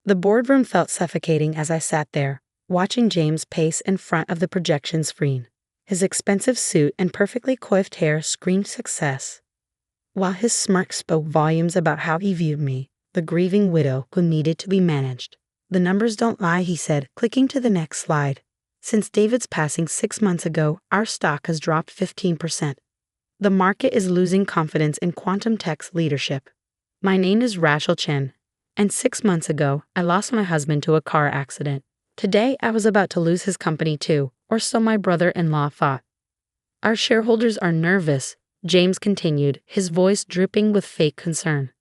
The boardroom felt suffocating as I sat there, watching James pace in front of the projection screen. His expensive suit and perfectly coiffed hair screamed success, while his smirk spoke volumes about how he viewed me, the grieving widow who needed to be managed. "The numbers don't lie," he said, clicking to the next slide. "Since David's passing 6 months ago, our stock has dropped 15%. The market is losing confidence in quantum tech's leadership. My name is Rachel Chen, and 6 months ago, I lost my husband to a car accident. Today, I was about to lose his company too, or so my brother-in-law thought. Our shareholders are nervous," James continued, his voice dripping with fake concern.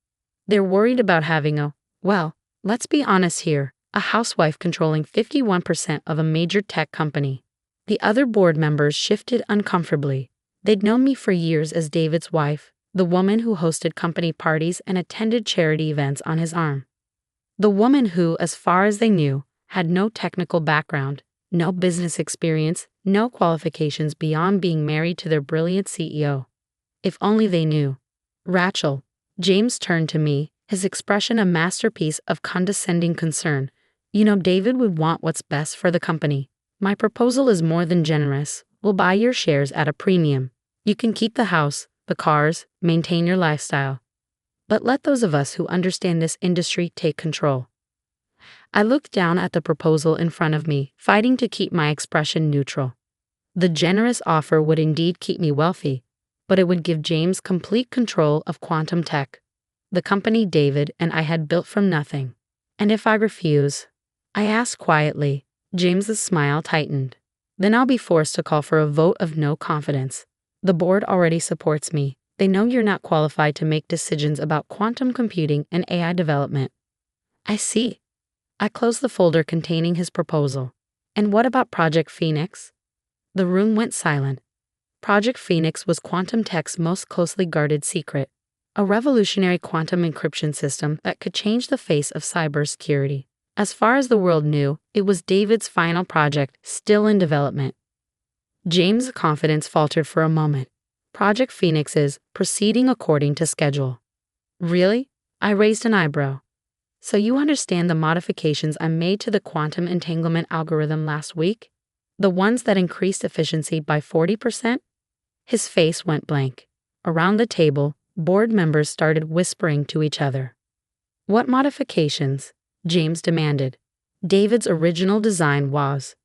"They're worried about having well, let's be honest here, a housewife controlling 51% of a major tech company." The other board members shifted uncomfortably. They'd known me for years as David's wife, the woman who hosted company parties and attended charity events on his arm. The woman who, as far as they knew, had no technical background, no business experience, no qualifications beyond being married to their brilliant CEO. If only they knew. "Rachel," James turned to me, his expression a masterpiece of condescending concern. "You know David would want what's best for the company. My proposal is more than generous. We'll buy your shares at a premium. You can keep the house, the cars, maintain your lifestyle. But let those of us who understand this industry take control." I looked down at the proposal in front of me, fighting to keep my expression neutral. The generous offer would indeed keep me wealthy, but it would give James complete control of quantum tech, the company David and I had built from nothing. "And if I refuse?" I asked quietly. James's smile tightened. "Then I'll be forced to call for a vote of no confidence. The board already supports me. They know you're not qualified to make decisions about quantum computing and AI development." "I see." I closed the folder containing his proposal. "And what about Project Phoenix?" The room went silent. Project Phoenix was quantum tech's most closely guarded secret, a revolutionary quantum encryption system that could change the face of cybersecurity. As far as the world knew, it was David's final project, still in development. James' confidence faltered for a moment. "Project Phoenix is proceeding according to schedule." "Really?" I raised an eyebrow. "So you understand the modifications I made to the quantum entanglement algorithm last week? The ones that increased efficiency by 40%? His face went blank. Around the table, board members started whispering to each other. "What modifications?" James demanded. "David's original design was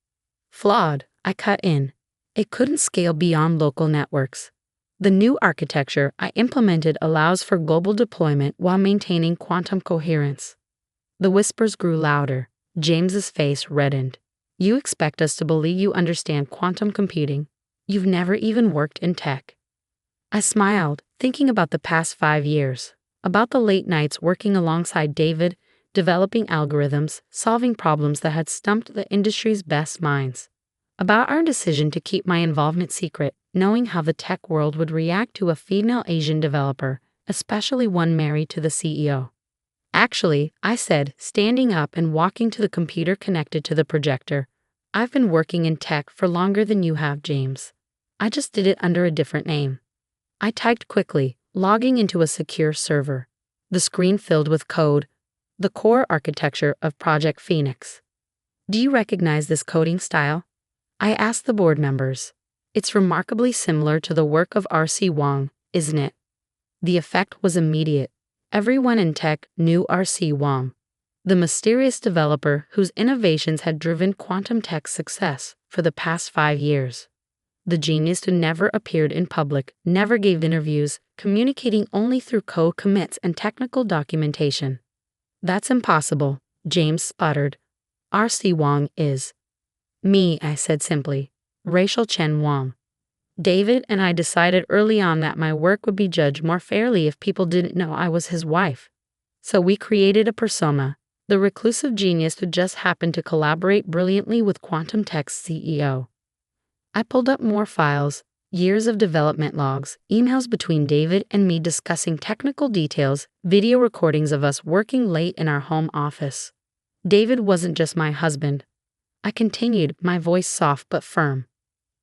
flawed," I cut in. "It couldn't scale beyond local networks. The new architecture I implemented allows for global deployment while maintaining quantum coherence." The whispers grew louder. James's face reddened. "You expect us to believe you understand quantum computing? You've never even worked in tech." I smiled, thinking about the past 5 years, about the late nights working alongside David, developing algorithms, solving problems that had stumped the industry's best minds, about our decision to keep my involvement secret, knowing how the tech world would react to a female Asian developer, especially one married to the CEO. "Actually," I said, standing up and walking to the computer connected to the projector, "I've been working in tech for longer than you have, James. I just did it under a different name." I typed quickly, logging into a secure server. The screen filled with code, the core architecture of Project Phoenix. "Do you recognize this coding style?" I asked the board members. "It's remarkably similar to the work of R.C. Wang, isn't it?" The effect was immediate. Everyone in tech knew R.C. Wang, the mysterious developer whose innovations had driven quantum tech's success for the past 5 years. The genius who never appeared in public, never gave interviews, communicating only through code commits and technical documentation. "That's impossible," James sputtered. "R.C. Wang is." "Me," I said simply. "Rachel Chen Wang. David and I decided early on that my work would be judged more fairly if people didn't know I was his wife. So we created a persona, the reclusive genius who just happened to collaborate brilliantly with quantum tech's CEO." I pulled up more files, years of development logs, emails between David and me discussing technical details, video recordings of us working late in our home office. David wasn't just my husband. I continued, my voice soft but firm.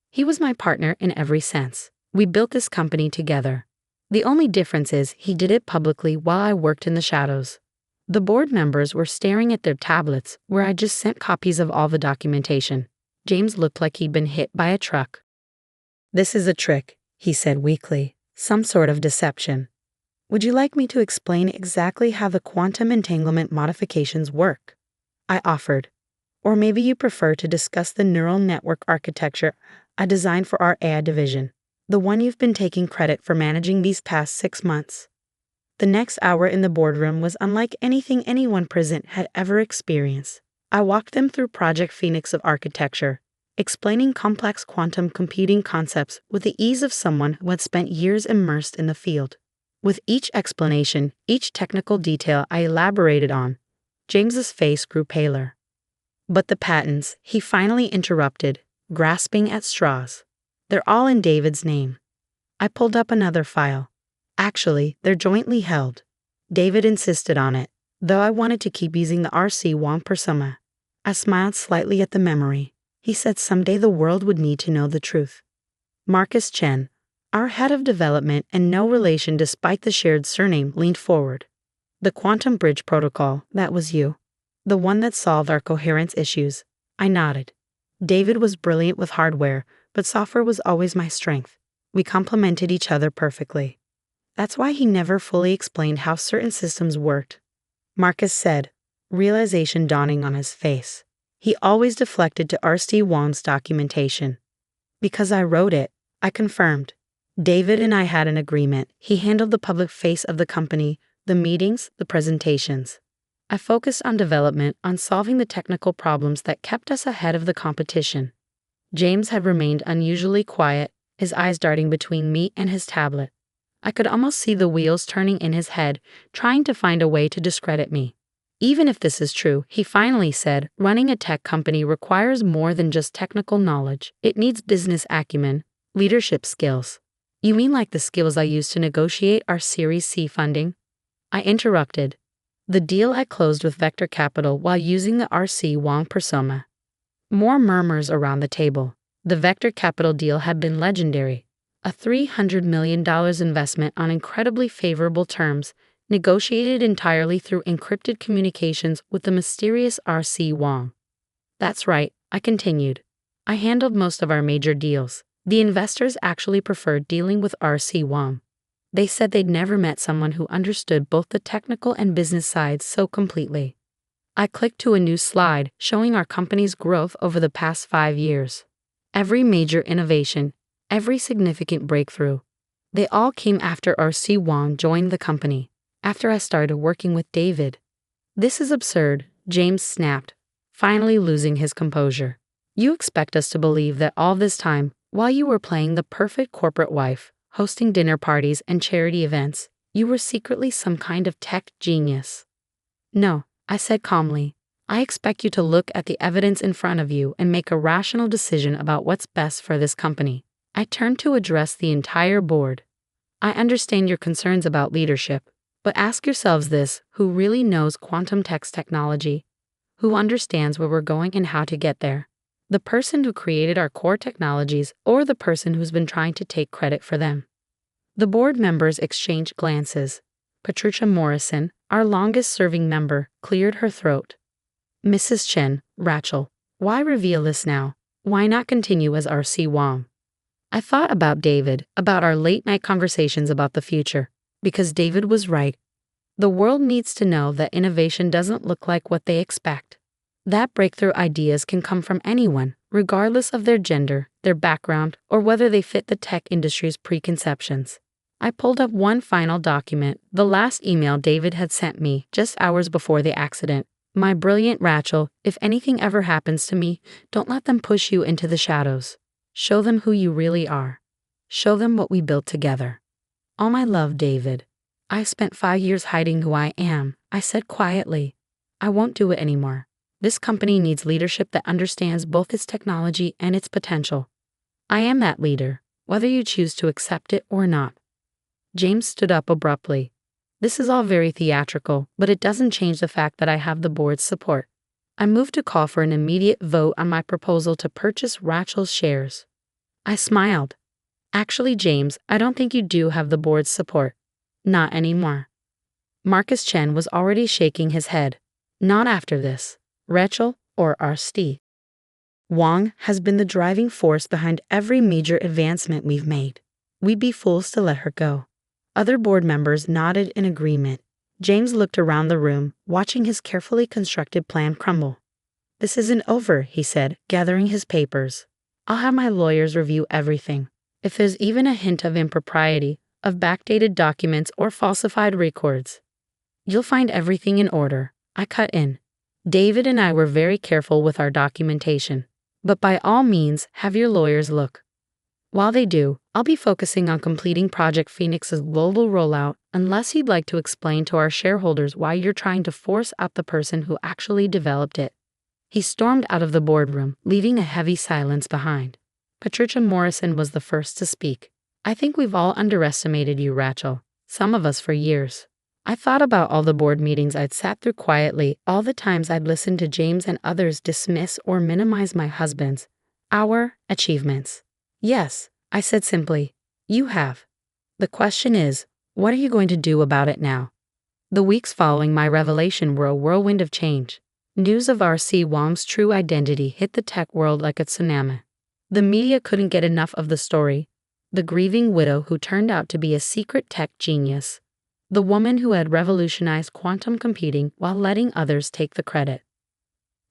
He was my partner in every sense. We built this company together. The only difference is he did it publicly while I worked in the shadows. The board members were staring at their tablets, where I just sent copies of all the documentation. James looked like he'd been hit by a truck. "This is a trick," he said weakly. "Some sort of deception. Would you like me to explain exactly how the quantum entanglement modifications work?" I offered. "Or maybe you prefer to discuss the neural network architecture I designed for our AI division, the one you've been taking credit for managing these past 6 months." The next hour in the boardroom was unlike anything anyone present had ever experienced. I walked them through Project Phoenix of architecture, explaining complex quantum computing concepts with the ease of someone who had spent years immersed in the field. With each explanation, each technical detail I elaborated on, James's face grew paler. "But the patents," he finally interrupted, grasping at straws. "They're all in David's name." I pulled up another file. Actually, they're jointly held. David insisted on it, though I wanted to keep using the R.C. Wong persona. I smiled slightly at the memory. He said someday the world would need to know the truth. Marcus Chen, our head of development and no relation despite the shared surname, leaned forward. "The Quantum Bridge Protocol, that was you. The one that solved our coherence issues." I nodded. David was brilliant with hardware, but software was always my strength. We complemented each other perfectly. That's why he never fully explained how certain systems worked, Marcus said, realization dawning on his face. He always deflected to R.C. Wong's documentation. "Because I wrote it," I confirmed. David and I had an agreement. He handled the public face of the company, the meetings, the presentations. I focused on development, on solving the technical problems that kept us ahead of the competition. James had remained unusually quiet, his eyes darting between me and his tablet. I could almost see the wheels turning in his head, trying to find a way to discredit me. "Even if this is true," he finally said, "running a tech company requires more than just technical knowledge. It needs business acumen, leadership skills." "You mean like the skills I used to negotiate our Series C funding?" I interrupted. "The deal I closed with Vector Capital while using the R.C. Wong persona." More murmurs around the table. The Vector Capital deal had been legendary. A $300 million investment on incredibly favorable terms, negotiated entirely through encrypted communications with the mysterious R.C. Wong. "That's right," I continued. "I handled most of our major deals. The investors actually preferred dealing with R.C. Wong. They said they'd never met someone who understood both the technical and business sides so completely." I clicked to a new slide showing our company's growth over the past 5 years. Every major innovation, every significant breakthrough, they all came after R.C. Wong joined the company, after I started working with David. "This is absurd," James snapped, finally losing his composure. "You expect us to believe that all this time, while you were playing the perfect corporate wife, hosting dinner parties and charity events, you were secretly some kind of tech genius." "No," I said calmly. "I expect you to look at the evidence in front of you and make a rational decision about what's best for this company." I turned to address the entire board. "I understand your concerns about leadership, but ask yourselves this: who really knows quantum text technology? Who understands where we're going and how to get there? The person who created our core technologies or the person who's been trying to take credit for them?" The board members exchanged glances. Patricia Morrison, our longest-serving member, cleared her throat. "Mrs. Chen, Rachel, why reveal this now? Why not continue as R.C. Wong?" I thought about David, about our late-night conversations about the future, because David was right. The world needs to know that innovation doesn't look like what they expect. That breakthrough ideas can come from anyone, regardless of their gender, their background, or whether they fit the tech industry's preconceptions. I pulled up one final document, the last email David had sent me just hours before the accident. "My brilliant Rachel, if anything ever happens to me, don't let them push you into the shadows. Show them who you really are. Show them what we built together. All my love, David. I spent 5 years hiding who I am," I said quietly. "I won't do it anymore. This company needs leadership that understands both its technology and its potential. I am that leader, whether you choose to accept it or not." James stood up abruptly. "This is all very theatrical, but it doesn't change the fact that I have the board's support." I moved to call for an immediate vote on my proposal to purchase Rachel's shares. I smiled. "Actually, James, I don't think you do have the board's support. Not anymore." Marcus Chen was already shaking his head. Not after this. Rachel, or RST. Wang has been the driving force behind every major advancement we've made. We'd be fools to let her go. Other board members nodded in agreement. James looked around the room, watching his carefully constructed plan crumble. This isn't over, he said, gathering his papers. I'll have my lawyers review everything. If there's even a hint of impropriety, of backdated documents or falsified records, you'll find everything in order. I cut in. David and I were very careful with our documentation. But by all means, have your lawyers look. While they do, I'll be focusing on completing Project Phoenix's global rollout, unless you'd like to explain to our shareholders why you're trying to force out the person who actually developed it. He stormed out of the boardroom, leaving a heavy silence behind. Patricia Morrison was the first to speak. I think we've all underestimated you, Rachel. Some of us for years. I thought about all the board meetings I'd sat through quietly, all the times I'd listened to James and others dismiss or minimize my husband's, our achievements. Yes, I said simply, you have. The question is, what are you going to do about it now? The weeks following my revelation were a whirlwind of change. News of R.C. Wang's true identity hit the tech world like a tsunami. The media couldn't get enough of the story. The grieving widow who turned out to be a secret tech genius. The woman who had revolutionized quantum computing while letting others take the credit.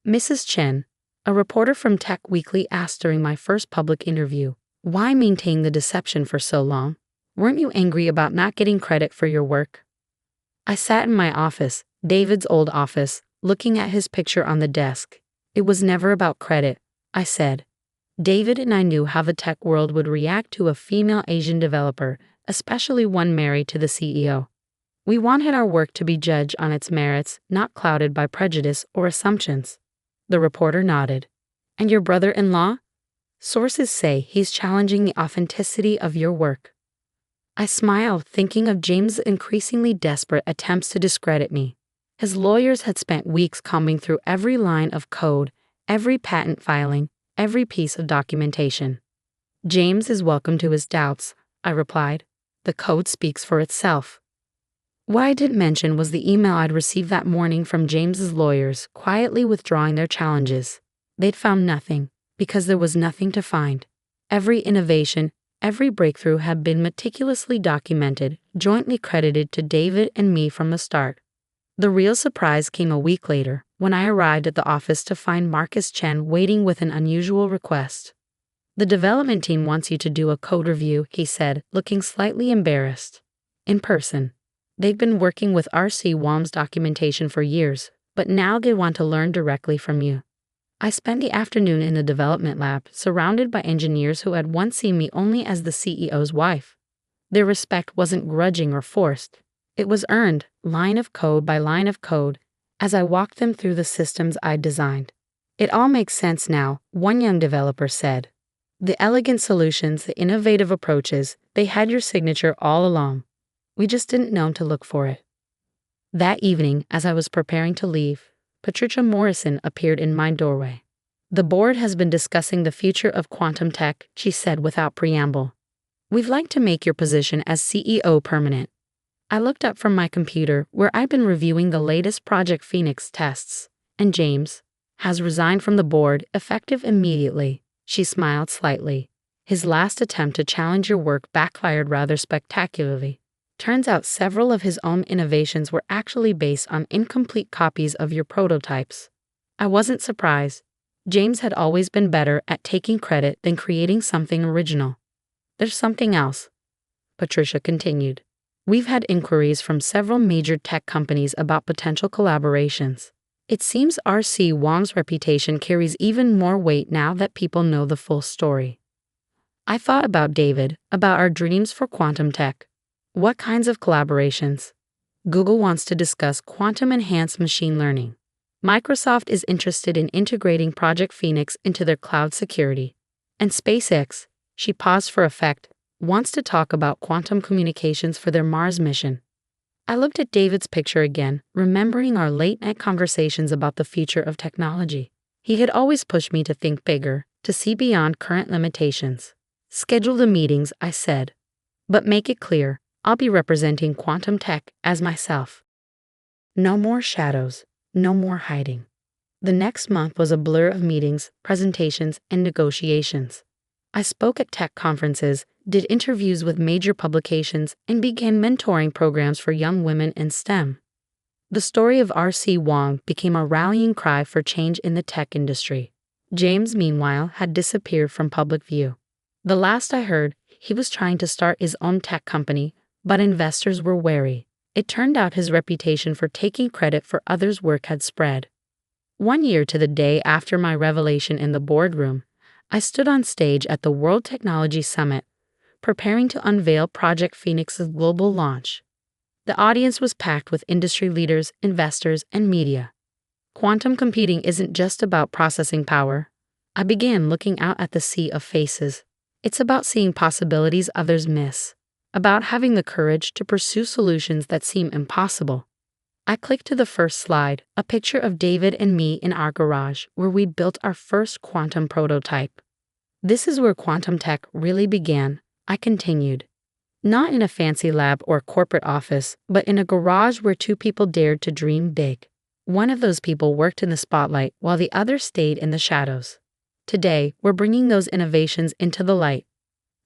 Mrs. Chen, a reporter from Tech Weekly, asked during my first public interview, why maintain the deception for so long? Weren't you angry about not getting credit for your work? I sat in my office, David's old office, looking at his picture on the desk. It was never about credit, I said. David and I knew how the tech world would react to a female Asian developer, especially one married to the CEO. We wanted our work to be judged on its merits, not clouded by prejudice or assumptions. The reporter nodded. And your brother-in-law? Sources say he's challenging the authenticity of your work. I smiled, thinking of James' increasingly desperate attempts to discredit me. His lawyers had spent weeks combing through every line of code, every patent filing, every piece of documentation. James is welcome to his doubts, I replied. The code speaks for itself. What I didn't mention was the email I'd received that morning from James's lawyers, quietly withdrawing their challenges. They'd found nothing, because there was nothing to find. Every innovation, every breakthrough had been meticulously documented, jointly credited to David and me from the start. The real surprise came a week later, when I arrived at the office to find Marcus Chen waiting with an unusual request. The development team wants you to do a code review, he said, looking slightly embarrassed. In person. They've been working with R.C. Wang's documentation for years, but now they want to learn directly from you. I spent the afternoon in the development lab, surrounded by engineers who had once seen me only as the CEO's wife. Their respect wasn't grudging or forced. It was earned, line of code by line of code, as I walked them through the systems I'd designed. It all makes sense now, one young developer said. The elegant solutions, the innovative approaches, they had your signature all along. We just didn't know to look for it. That evening, as I was preparing to leave, Patricia Morrison appeared in my doorway. The board has been discussing the future of quantum tech, she said without preamble. We'd like to make your position as CEO permanent. I looked up from my computer, where I'd been reviewing the latest Project Phoenix tests, and James has resigned from the board, effective immediately. She smiled slightly. His last attempt to challenge your work backfired rather spectacularly. Turns out several of his own innovations were actually based on incomplete copies of your prototypes. I wasn't surprised. James had always been better at taking credit than creating something original. There's something else, Patricia continued. We've had inquiries from several major tech companies about potential collaborations. It seems R.C. Wang's reputation carries even more weight now that people know the full story. I thought about David, about our dreams for quantum tech. What kinds of collaborations? Google wants to discuss quantum-enhanced machine learning. Microsoft is interested in integrating Project Phoenix into their cloud security. And SpaceX, she paused for effect, wants to talk about quantum communications for their Mars mission. I looked at David's picture again, remembering our late-night conversations about the future of technology. He had always pushed me to think bigger, to see beyond current limitations. Schedule the meetings, I said. But make it clear, I'll be representing quantum tech as myself. No more shadows, no more hiding. The next month was a blur of meetings, presentations, and negotiations. I spoke at tech conferences, did interviews with major publications, and began mentoring programs for young women in STEM. The story of R.C. Wong became a rallying cry for change in the tech industry. James, meanwhile, had disappeared from public view. The last I heard, he was trying to start his own tech company, but investors were wary. It turned out his reputation for taking credit for others' work had spread. 1 year to the day after my revelation in the boardroom, I stood on stage at the World Technology Summit, preparing to unveil Project Phoenix's global launch. The audience was packed with industry leaders, investors, and media. Quantum computing isn't just about processing power. I began looking out at the sea of faces. It's about seeing possibilities others miss, about having the courage to pursue solutions that seem impossible. I clicked to the first slide, a picture of David and me in our garage where we built our first quantum prototype. This is where quantum tech really began, I continued. Not in a fancy lab or corporate office, but in a garage where two people dared to dream big. One of those people worked in the spotlight while the other stayed in the shadows. Today, we're bringing those innovations into the light.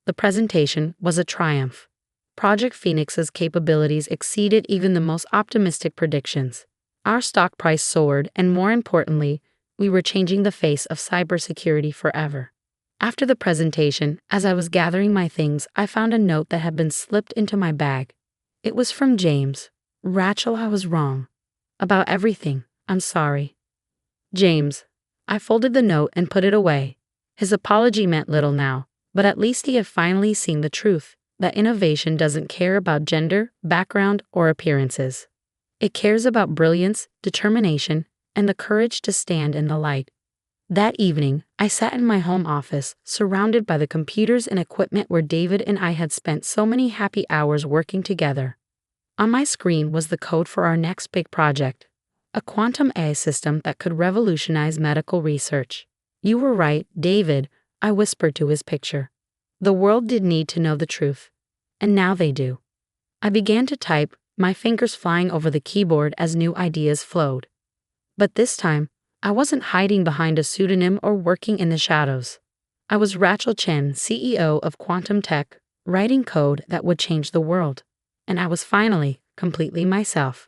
The presentation was a triumph. Project Phoenix's capabilities exceeded even the most optimistic predictions. Our stock price soared, and more importantly, we were changing the face of cybersecurity forever. After the presentation, as I was gathering my things, I found a note that had been slipped into my bag. It was from James. Rachel, I was wrong. About everything, I'm sorry. James. I folded the note and put it away. His apology meant little now, but at least he had finally seen the truth, that innovation doesn't care about gender, background, or appearances. It cares about brilliance, determination, and the courage to stand in the light. That evening, I sat in my home office, surrounded by the computers and equipment where David and I had spent so many happy hours working together. On my screen was the code for our next big project, a quantum AI system that could revolutionize medical research. You were right, David, I whispered to his picture. The world did need to know the truth, and now they do. I began to type, my fingers flying over the keyboard as new ideas flowed. But this time, I wasn't hiding behind a pseudonym or working in the shadows. I was Rachel Chen, CEO of Quantum Tech, writing code that would change the world. And I was finally completely myself.